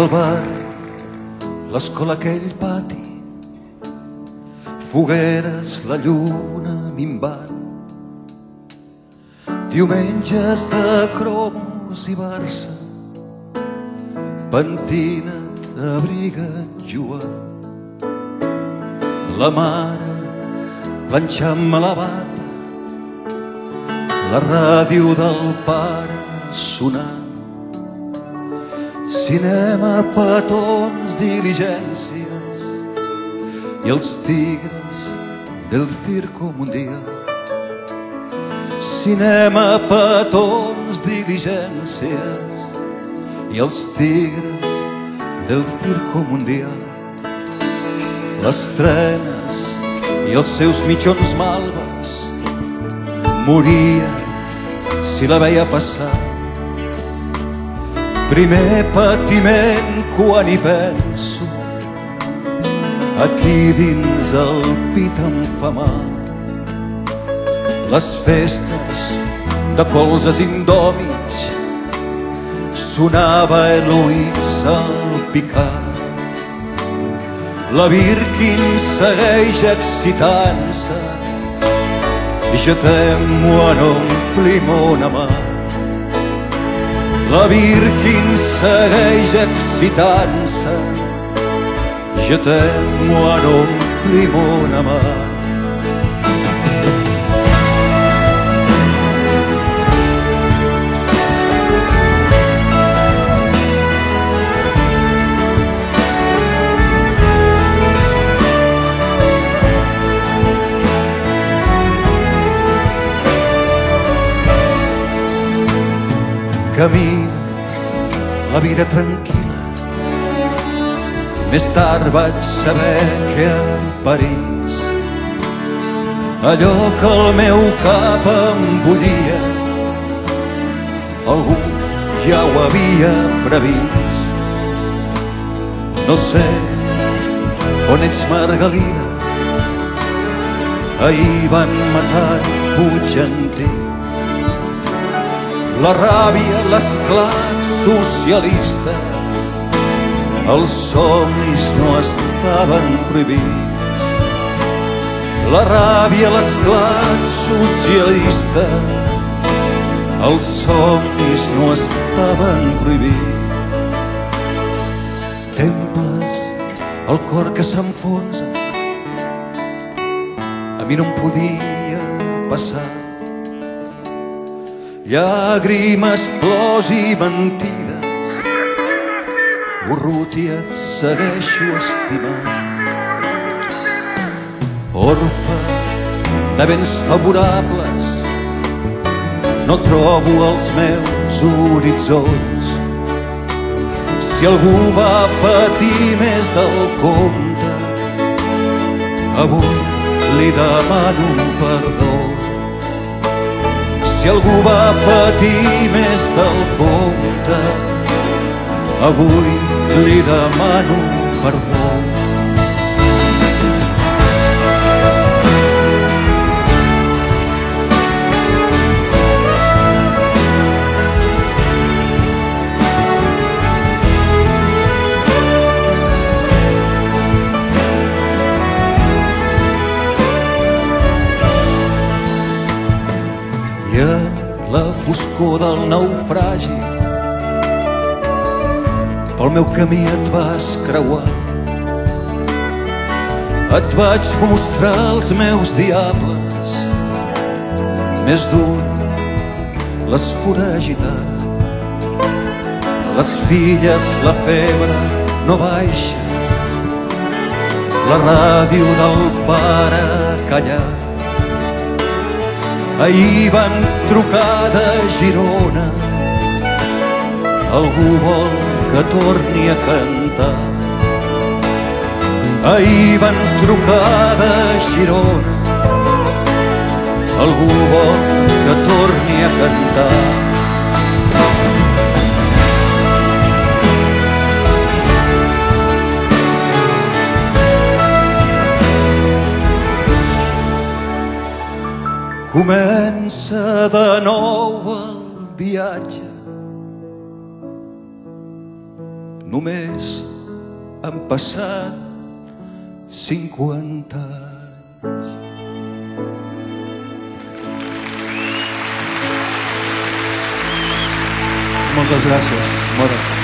El bar, l'escola, aquell pati, fogueres, la lluna minvant, diumenges de cromos i Barça, pentina't, abriga't, Joan. La mare planxant-me la bata, la ràdio del pare sonant, cinema, petons, diligències i els tigres del Circo Mundial. Cinema, petons, diligències i els tigres del Circo Mundial. Les trenes i els seus mitjons malves, moria si la veia passar. Primer patiment quan hi penso, aquí dins el pit em fa mal. Les festes de colzes indòmits, sonava Eloïsa al picar. La Birkin segueix excitant-se, je t'aime en ompli mon amant. La Birkin segueix excitant-se, je t'aime en ompli mon amant. Camina la vida tranquil·la. Més tard vaig saber que a París allò que el meu cap em bullia algú ja ho havia previst. No sé on ets, Margalida, ahir van matar Puigdentí. La ràbia, l'esclat socialista, els somnis no estaven prohibits. La ràbia, l'esclat socialista, els somnis no estaven prohibits. Temples, el cor que s'enfonsa, a mi no em podia passar. Llàgrimes, plors i mentides, Urrutia et segueixo estimant. Orfe de béns favorables, no trobo els meus horitzons. Si algú va patir més del compte, avui li demano perdó. Si algú va patir més del compte, avui li demano perdó. I en la foscor del naufragi pel meu camí et vas creuar. Et vaig mostrar els meus diables, més d'un les foragitat. Les filles, la febre no baixa, la ràdio del pare callar. Ahir van trucar de Girona, algú vol que torni a cantar. Ahir van trucar de Girona, algú vol que torni a cantar. Comença de nou el viatge, només han passat 50 anys. Moltes gràcies, Mora.